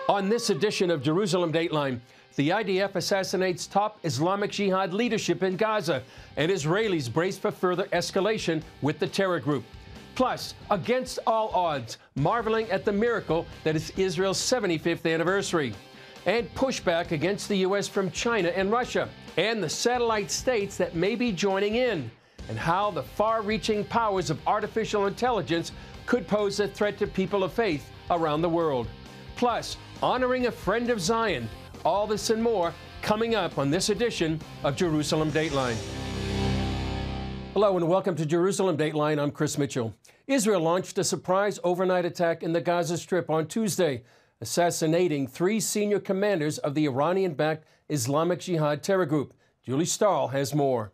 On this edition of Jerusalem Dateline, the IDF assassinates top Islamic Jihad leadership in Gaza, and Israelis brace for further escalation with the terror group. Plus, against all odds, marveling at the miracle that is Israel's 75th anniversary. And pushback against the U.S. from China and Russia, and the satellite states that may be joining in, and how the far-reaching powers of artificial intelligence could pose a threat to people of faith around the world. Plus, honoring a friend of Zion. All this and more coming up on this edition of Jerusalem Dateline. Hello and welcome to Jerusalem Dateline. I'm Chris Mitchell. Israel launched a surprise overnight attack in the Gaza Strip on Tuesday, assassinating 3 senior commanders of the Iranian-backed Islamic Jihad terror group. Julie Stahl has more.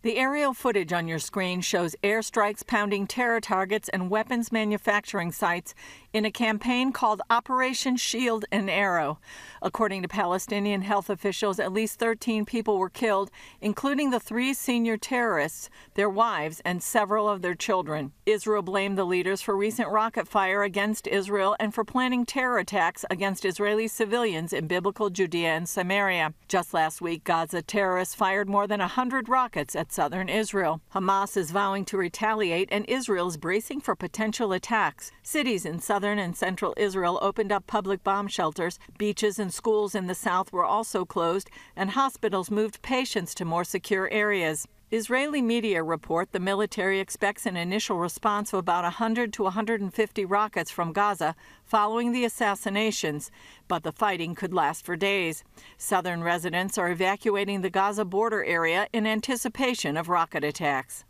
The aerial footage on your screen shows airstrikes pounding terror targets and weapons manufacturing sites in a campaign called Operation Shield and Arrow. According to Palestinian health officials, at least 13 people were killed, including the 3 senior terrorists, their wives, and several of their children. Israel blamed the leaders for recent rocket fire against Israel and for planning terror attacks against Israeli civilians in biblical Judea and Samaria. Just last week, Gaza terrorists fired more than 100 rockets at southern Israel. Hamas is vowing to retaliate, and Israel is bracing for potential attacks. Cities in southern and central Israel opened up public bomb shelters. Beaches and schools in the south were also closed, and hospitals moved patients to more secure areas. Israeli media report the military expects an initial response of about 100 to 150 rockets from Gaza following the assassinations, but the fighting could last for days. Southern residents are evacuating the Gaza border area in anticipation of rocket attacks.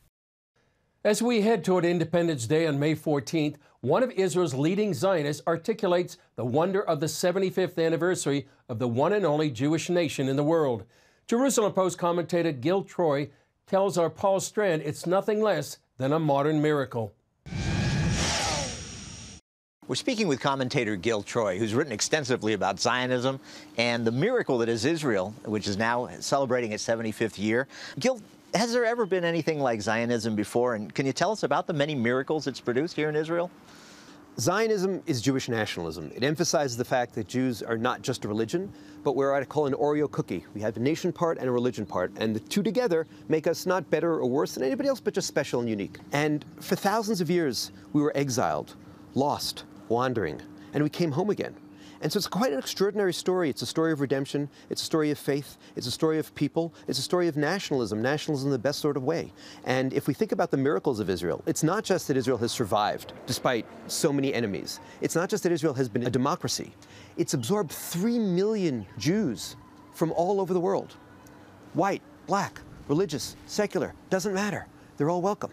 As we head toward Independence Day on May 14th, one of Israel's leading Zionists articulates the wonder of the 75th anniversary of the one and only Jewish nation in the world. Jerusalem Post commentator Gil Troy tells our Paul Strand it's nothing less than a modern miracle. We're speaking with commentator Gil Troy, who's written extensively about Zionism and the miracle that is Israel, which is now celebrating its 75th year. Gil, has there ever been anything like Zionism before? And can you tell us about the many miracles it's produced here in Israel? Zionism is Jewish nationalism. It emphasizes the fact that Jews are not just a religion, but we're what I call an Oreo cookie. We have a nation part and a religion part, and the two together make us not better or worse than anybody else, but just special and unique. And for thousands of years, we were exiled, lost, wandering, and we came home again. And so it's quite an extraordinary story. It's a story of redemption. It's a story of faith. It's a story of people. It's a story of nationalism in the best sort of way. And if we think about the miracles of Israel, it's not just that Israel has survived despite so many enemies. It's not just that Israel has been a democracy. It's absorbed 3 million Jews from all over the world. White, black, religious, secular, doesn't matter. They're all welcome.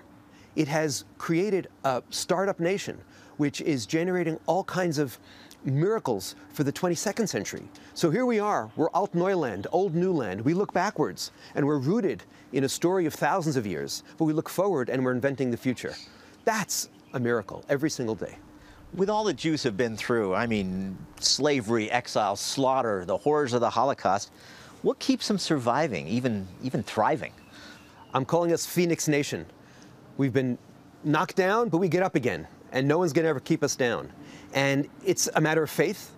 It has created a startup nation which is generating all kinds of miracles for the 22nd century. So here we are, we're Alt Neuland, Old New Land. We look backwards and we're rooted in a story of thousands of years, but we look forward and we're inventing the future. That's a miracle every single day. With all the Jews have been through, I mean, slavery, exile, slaughter, the horrors of the Holocaust, what keeps them surviving, even thriving? I'm calling us Phoenix Nation. We've been knocked down, but we get up again, and no one's gonna ever keep us down. And it's a matter of faith,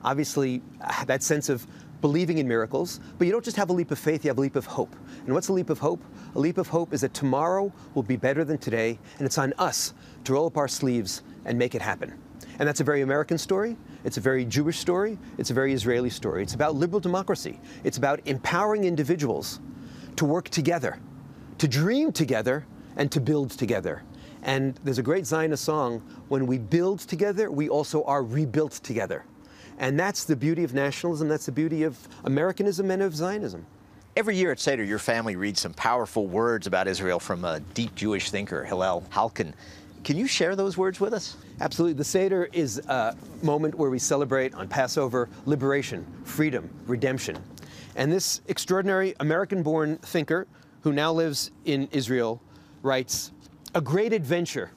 obviously, that sense of believing in miracles, but you don't just have a leap of faith, you have a leap of hope. And what's a leap of hope? A leap of hope is that tomorrow will be better than today, and it's on us to roll up our sleeves and make it happen. And that's a very American story, it's a very Jewish story, it's a very Israeli story. It's about liberal democracy. It's about empowering individuals to work together, to dream together, and to build together. And there's a great Zionist song, when we build together, we also are rebuilt together. And that's the beauty of nationalism, that's the beauty of Americanism and of Zionism. Every year at Seder, your family reads some powerful words about Israel from a deep Jewish thinker, Hillel Halkin. Can you share those words with us? Absolutely. The Seder is a moment where we celebrate on Passover liberation, freedom, redemption. And this extraordinary American-born thinker, who now lives in Israel, writes, "A great adventure.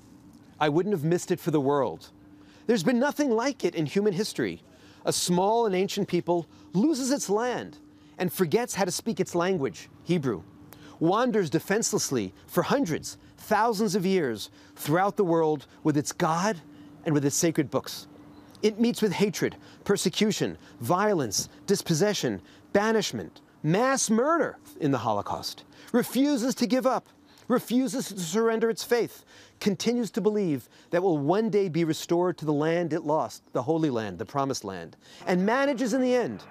I wouldn't have missed it for the world. There's been nothing like it in human history. A small and ancient people loses its land and forgets how to speak its language, Hebrew, wanders defenselessly for hundreds, thousands of years throughout the world with its God and with its sacred books. It meets with hatred, persecution, violence, dispossession, banishment, mass murder in the Holocaust, refuses to give up, refuses to surrender its faith, continues to believe that will one day be restored to the land it lost, the Holy Land, the Promised Land, and manages in the end,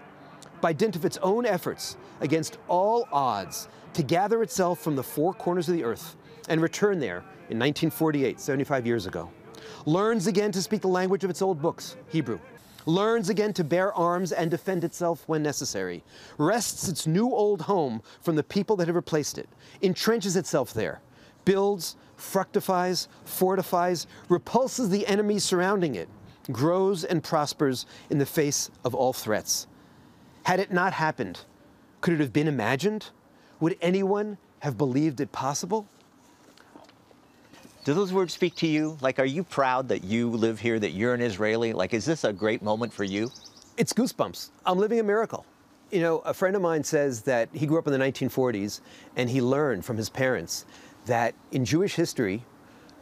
by dint of its own efforts, against all odds, to gather itself from the four corners of the earth and return there in 1948, 75 years ago. Learns again to speak the language of its old books, Hebrew. Learns again to bear arms and defend itself when necessary. Wrests its new old home from the people that have replaced it. Entrenches itself there. Builds, fructifies, fortifies, repulses the enemies surrounding it. Grows and prospers in the face of all threats. Had it not happened, could it have been imagined? Would anyone have believed it possible? Do those words speak to you? Like, are you proud that you live here, that you're an Israeli? Like, is this a great moment for you? It's goosebumps. I'm living a miracle. You know, a friend of mine says that he grew up in the 1940s and he learned from his parents that in Jewish history,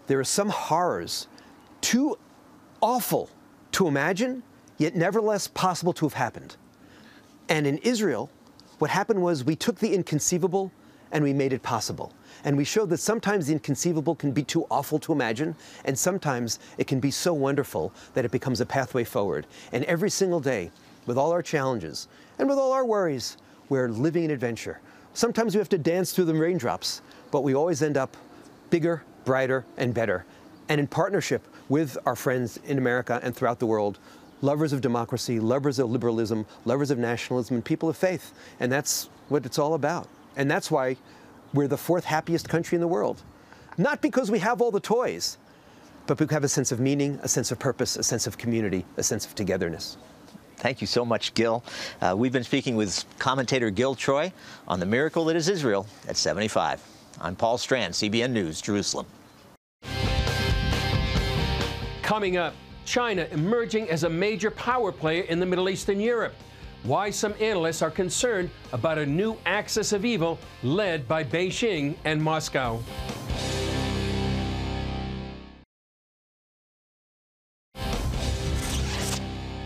there are some horrors too awful to imagine, yet nevertheless possible to have happened. And in Israel, what happened was we took the inconceivable and we made it possible. And we showed that sometimes the inconceivable can be too awful to imagine, and sometimes it can be so wonderful that it becomes a pathway forward. And every single day, with all our challenges and with all our worries, we're living an adventure. Sometimes we have to dance through the raindrops, but we always end up bigger, brighter, and better. And in partnership with our friends in America and throughout the world, lovers of democracy, lovers of liberalism, lovers of nationalism, and people of faith. And that's what it's all about. And that's why we're the fourth happiest country in the world. Not because we have all the toys, but we have a sense of meaning, a sense of purpose, a sense of community, a sense of togetherness. Thank you so much, Gil. We've been speaking with commentator Gil Troy on the miracle that is Israel at 75. I'm Paul Strand, CBN News, Jerusalem. Coming up, China emerging as a major power player in the Middle East and Europe. Why some analysts are concerned about a new axis of evil led by Beijing and Moscow.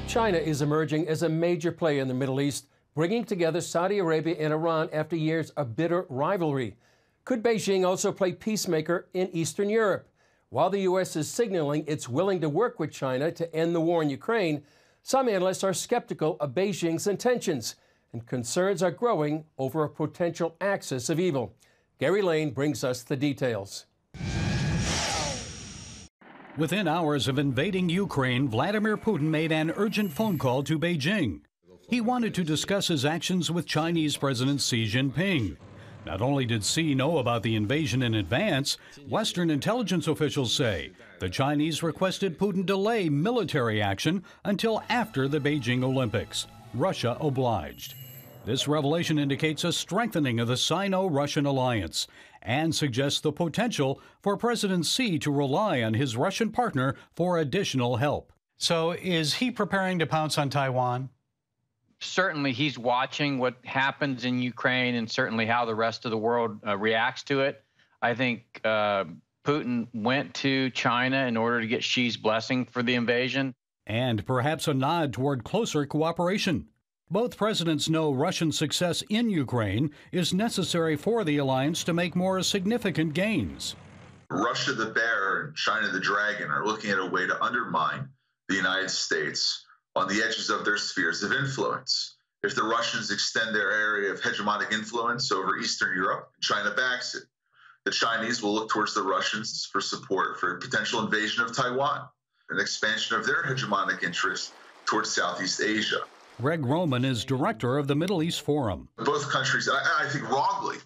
China is emerging as a major player in the Middle East, bringing together Saudi Arabia and Iran after years of bitter rivalry. Could Beijing also play peacemaker in Eastern Europe? While the U.S. is signaling it's willing to work with China to end the war in Ukraine, some analysts are skeptical of Beijing's intentions, and concerns are growing over a potential axis of evil. Gary Lane brings us the details. Within hours of invading Ukraine, Vladimir Putin made an urgent phone call to Beijing. He wanted to discuss his actions with Chinese President Xi Jinping. Not only did Xi know about the invasion in advance, Western intelligence officials say the Chinese requested Putin delay military action until after the Beijing Olympics. Russia obliged. This revelation indicates a strengthening of the Sino-Russian alliance and suggests the potential for President Xi to rely on his Russian partner for additional help. So is he preparing to pounce on Taiwan? Certainly, he's watching what happens in Ukraine and certainly how the rest of the world reacts to it. I think Putin went to China in order to get Xi's blessing for the invasion. And perhaps a nod toward closer cooperation. Both presidents know Russian success in Ukraine is necessary for the alliance to make more significant gains. Russia the bear and China the dragon are looking at a way to undermine the United States on the edges of their spheres of influence. If the Russians extend their area of hegemonic influence over Eastern Europe, China backs it. The Chinese will look towards the Russians for support for a potential invasion of Taiwan, an expansion of their hegemonic interests towards Southeast Asia. Greg Roman is director of the Middle East Forum. Both countries, I think wrongly,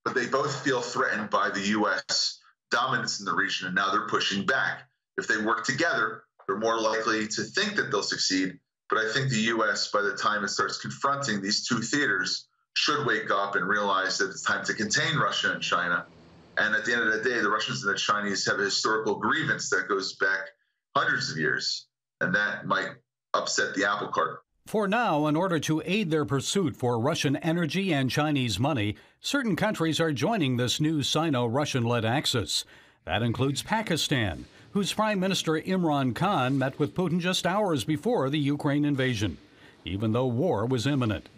but they both feel threatened by the U.S. dominance in the region, and now they're pushing back. If they work together, they're more likely to think that they'll succeed. But I think the U.S., by the time it starts confronting these two theaters, should wake up and realize that it's time to contain Russia and China. And at the end of the day, the Russians and the Chinese have a historical grievance that goes back hundreds of years, and that might upset the apple cart. For now, in order to aid their pursuit for Russian energy and Chinese money, certain countries are joining this new Sino-Russian-led axis. That includes Pakistan, whose Prime Minister Imran Khan met with Putin just hours before the Ukraine invasion, even though war was imminent.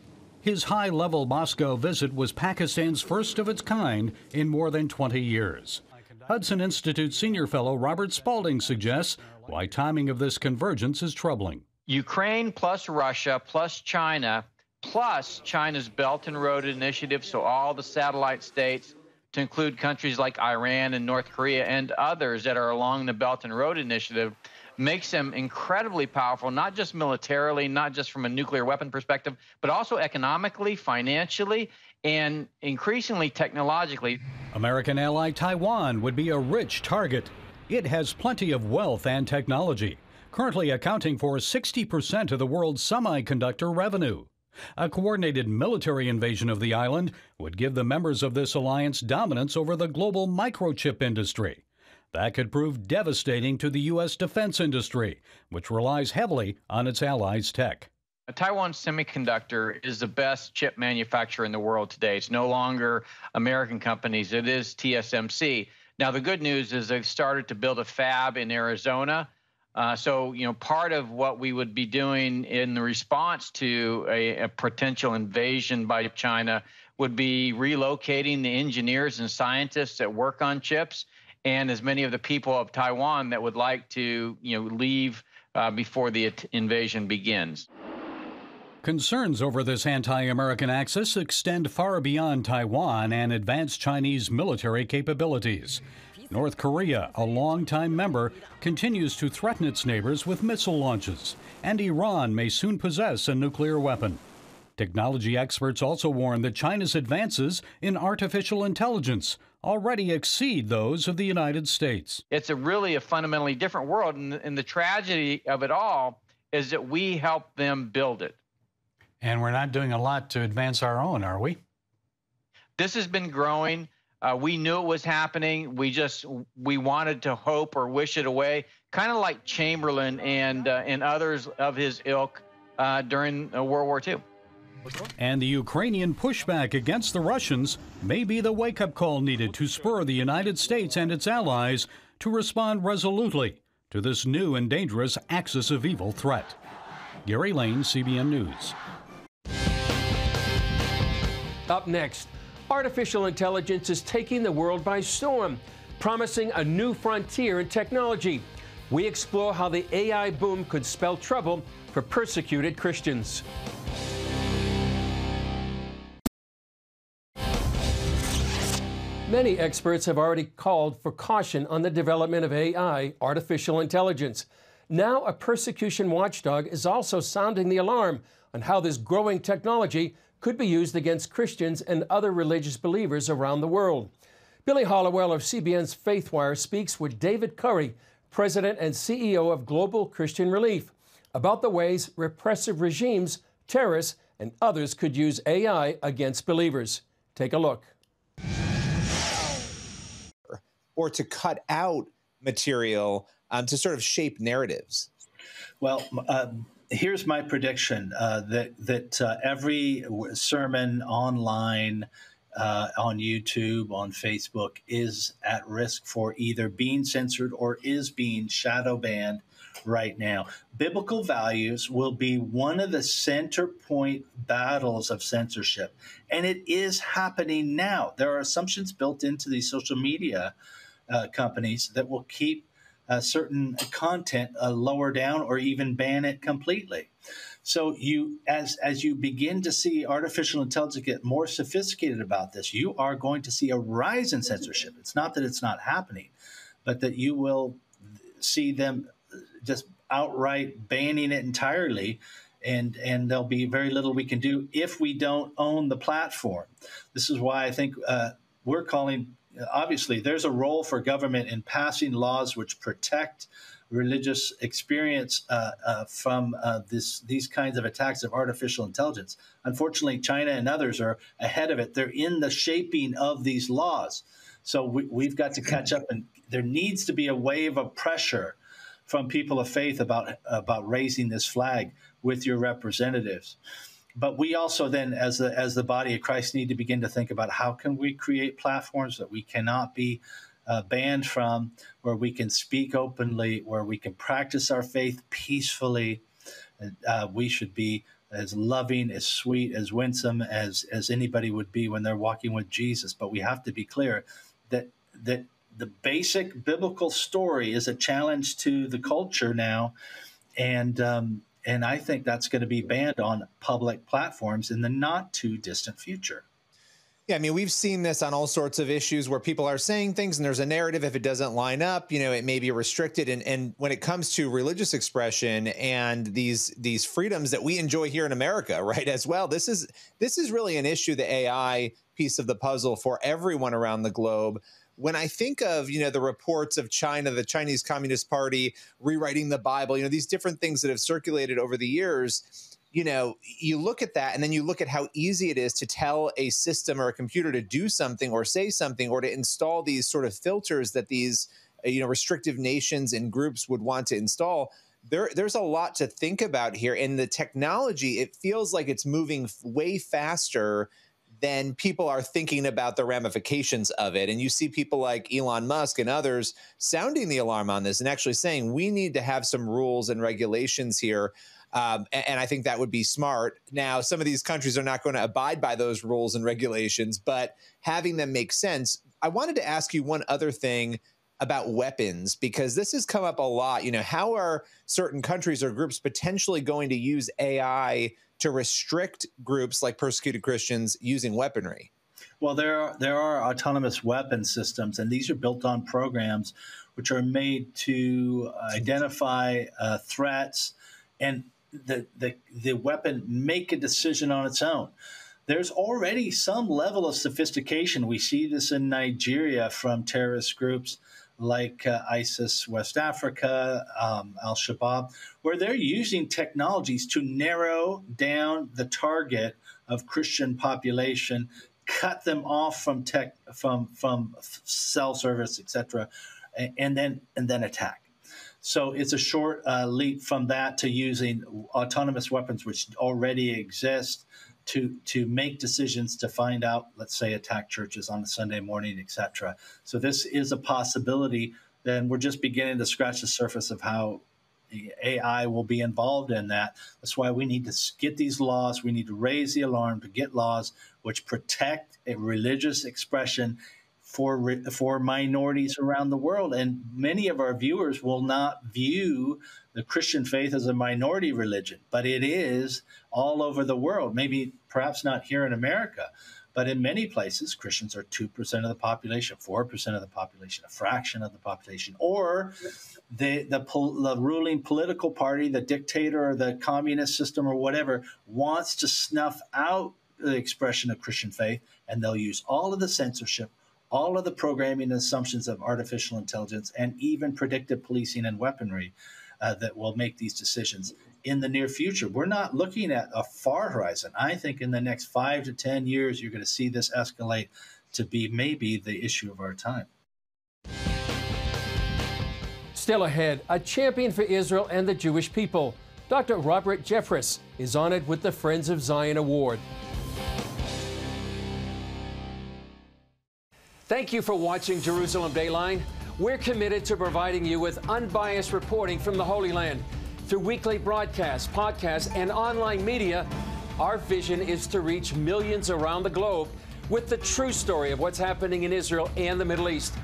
His high-level Moscow visit was Pakistan's first of its kind in more than 20 years. Hudson Institute senior fellow Robert Spalding suggests why timing of this convergence is troubling. Ukraine plus Russia plus China plus China's Belt and Road Initiative, so all the satellite states, to include countries like Iran and North Korea and others that are along the Belt and Road Initiative, makes them incredibly powerful, not just militarily, not just from a nuclear weapon perspective, but also economically, financially, and increasingly technologically. American ally Taiwan would be a rich target. It has plenty of wealth and technology, currently accounting for 60% of the world's semiconductor revenue. A coordinated military invasion of the island would give the members of this alliance dominance over the global microchip industry. That could prove devastating to the U.S. defense industry, which relies heavily on its allies' tech. Taiwan Semiconductor is the best chip manufacturer in the world today. It's no longer American companies. It is TSMC. Now, the good news is they've started to build a fab in Arizona. So, part of what we would be doing in the response to a potential invasion by China would be relocating the engineers and scientists that work on chips, and as many of the people of Taiwan that would like to, leave before the invasion begins. Concerns over this anti-American axis extend far beyond Taiwan and advance Chinese military capabilities. North Korea, a longtime member, continues to threaten its neighbors with missile launches, and Iran may soon possess a nuclear weapon. Technology experts also warn that China's advances in artificial intelligence already exceed those of the United States. It's really a fundamentally different world, and the tragedy of it all is that we help them build it. And we're not doing a lot to advance our own, are we? This has been growing. We knew it was happening. We wanted to hope or wish it away, kind of like Chamberlain and others of his ilk during World War II. And the Ukrainian pushback against the Russians may be the wake-up call needed to spur the United States and its allies to respond resolutely to this new and dangerous axis of evil threat. Gary Lane, CBN News. Up next, artificial intelligence is taking the world by storm, promising a new frontier in technology. We explore how the AI boom could spell trouble for persecuted Christians. Many experts have already called for caution on the development of AI, artificial intelligence. Now, a persecution watchdog is also sounding the alarm on how this growing technology could be used against Christians and other religious believers around the world. Billy Hollowell of CBN's FaithWire speaks with David Curry, President and CEO of Global Christian Relief, about the ways repressive regimes, terrorists, and others could use AI against believers. Take a look. Or to cut out material to sort of shape narratives? Well, here's my prediction that every sermon online, on YouTube, on Facebook, is at risk for either being censored or is being shadow banned right now. Biblical values will be one of the center point battles of censorship, and it is happening now. There are assumptions built into these social media companies that will keep certain content lower down or even ban it completely. So as you begin to see artificial intelligence get more sophisticated about this, you are going to see a rise in censorship. It's not that it's not happening, but that you will see them just outright banning it entirely, and there'll be very little we can do if we don't own the platform. This is why I think we're calling. Obviously, there's a role for government in passing laws which protect religious experience from these kinds of attacks of artificial intelligence. Unfortunately, China and others are ahead of it. They're in the shaping of these laws. So we've got to catch up, and there needs to be a wave of pressure from people of faith about raising this flag with your representatives. But we also then, as the body of Christ, need to begin to think about how can we create platforms that we cannot be banned from, where we can speak openly, where we can practice our faith peacefully. We should be as loving, as sweet, as winsome as anybody would be when they're walking with Jesus. But we have to be clear that the basic biblical story is a challenge to the culture now, and I think that's going to be banned on public platforms in the not too distant future. Yeah, I mean, we've seen this on all sorts of issues where people are saying things and there's a narrative. If it doesn't line up, it may be restricted. And when it comes to religious expression and these freedoms that we enjoy here in America, right, as well, this is really an issue, the AI piece of the puzzle for everyone around the globe. When I think of, the reports of China, the Chinese Communist Party rewriting the Bible, these different things that have circulated over the years, you look at that and then you look at how easy it is to tell a system or a computer to do something or say something or to install these sort of filters that these, restrictive nations and groups would want to install. There's a lot to think about here. And the technology, it feels like it's moving way faster than people are thinking about the ramifications of it. And you see people like Elon Musk and others sounding the alarm on this and actually saying we need to have some rules and regulations here. And I think that would be smart. Now, some of these countries are not going to abide by those rules and regulations, but having them make sense. I wanted to ask you one other thing about weapons, because this has come up a lot. How are certain countries or groups potentially going to use AI to restrict groups like persecuted Christians using weaponry? Well, there are autonomous weapon systems, and these are built on programs which are made to identify threats and the weapon make a decision on its own. There's already some level of sophistication. We see this in Nigeria from terrorist groups like ISIS, West Africa, Al-Shabaab, where they're using technologies to narrow down the target of Christian population, cut them off from cell service, etc., and then attack. So it's a short leap from that to using autonomous weapons, which already exist, to make decisions to find out, let's say, attack churches on a Sunday morning, etc. So this is a possibility. Then we're just beginning to scratch the surface of how the AI will be involved in that. That's why we need to get these laws. We need to raise the alarm to get laws which protect a religious expression for minorities around the world. And many of our viewers will not view the Christian faith as a minority religion, but it is all over the world. Maybe perhaps not here in America, but in many places, Christians are 2% of the population, 4% of the population, a fraction of the population, or the ruling political party, the dictator or the communist system or whatever, wants to snuff out the expression of Christian faith, and they'll use all of the censorship, all of the programming and assumptions of artificial intelligence, and even predictive policing and weaponry that will make these decisions in the near future. We're not looking at a far horizon. I think in the next 5 to 10 years, you're going to see this escalate to be maybe the issue of our time. Still ahead, a champion for Israel and the Jewish people. Dr. Robert Jeffress is honored with the Friends of Zion Award. Thank you for watching Jerusalem Dateline. We're committed to providing you with unbiased reporting from the Holy Land. Through weekly broadcasts, podcasts, and online media, our vision is to reach millions around the globe with the true story of what's happening in Israel and the Middle East,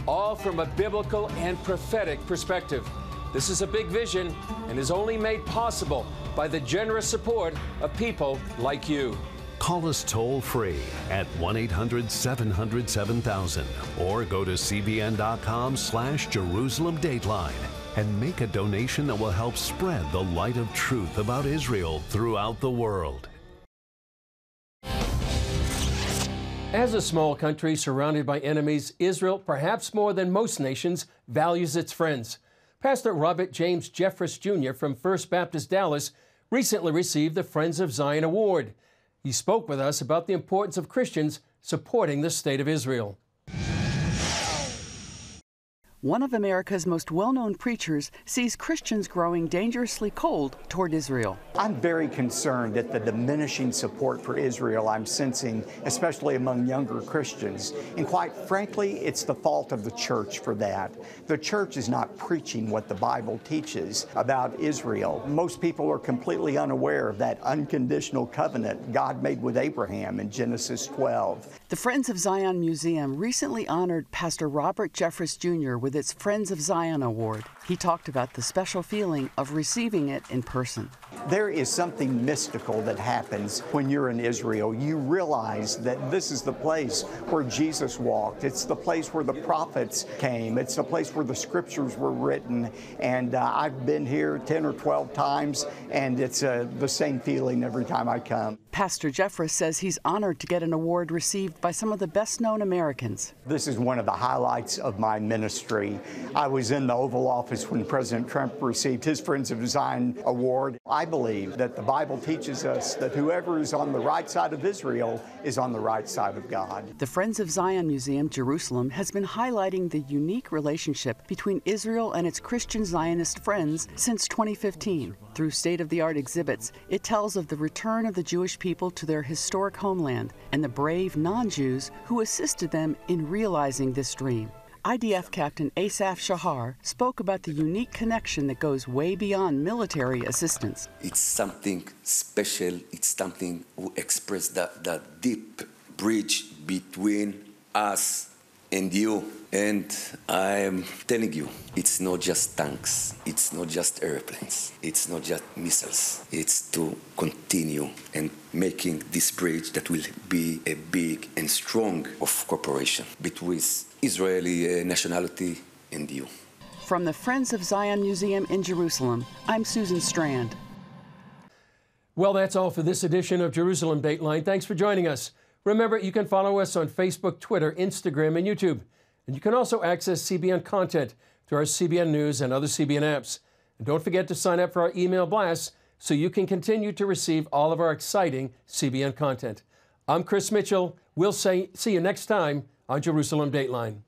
all from a biblical and prophetic perspective. This is a big vision and is only made possible by the generous support of people like you. Call us toll-free at 1-800-700-7000 or go to cbn.com/Jerusalem Dateline and make a donation that will help spread the light of truth about Israel throughout the world. As a small country surrounded by enemies, Israel, perhaps more than most nations, values its friends. Pastor Robert James Jeffress Jr. from First Baptist Dallas recently received the Friends of Zion Award. He spoke with us about the importance of Christians supporting the state of Israel. one of America's most well-known preachers sees Christians growing dangerously cold toward Israel. I'm very concerned at the diminishing support for Israel I'm sensing, especially among younger Christians. And quite frankly, it's the fault of the church for that. The church is not preaching what the Bible teaches about Israel. Most people are completely unaware of that unconditional covenant God made with Abraham in Genesis 12. The Friends of Zion Museum recently honored Pastor Robert Jeffress Jr. with its Friends of Zion Award. He talked about the special feeling of receiving it in person. There is something mystical that happens when you're in Israel. You realize that this is the place where Jesus walked. It's the place where the prophets came. It's the place where the scriptures were written. And I've been here 10 or 12 times, and it's the same feeling every time I come. Pastor Jeffress says he's honored to get an award received by some of the best-known Americans. This is one of the highlights of my ministry. I was in the Oval Office when President Trump received his Friends of Zion Award. I believe that the Bible teaches us that whoever is on the right side of Israel is on the right side of God. The Friends of Zion Museum, Jerusalem, has been highlighting the unique relationship between Israel and its Christian Zionist friends since 2015. Through state-of-the-art exhibits, it tells of the return of the Jewish people to their historic homeland and the brave non-Jews who assisted them in realizing this dream. IDF Captain Asaf Shahar spoke about the unique connection that goes way beyond military assistance. It's something special. It's something who express the deep bridge between us and you. And I'm telling you, it's not just tanks, it's not just airplanes, it's not just missiles. It's to continue and making this bridge that will be a big and strong of cooperation between Israeli nationality and you. From the Friends of Zion Museum in Jerusalem, I'm Susan Strand. Well, that's all for this edition of Jerusalem Dateline. Thanks for joining us. Remember, you can follow us on Facebook, Twitter, Instagram, and YouTube. And you can also access CBN content through our CBN News and other CBN apps. And don't forget to sign up for our email blasts so you can continue to receive all of our exciting CBN content. I'm Chris Mitchell. We'll see you next time on Jerusalem Dateline.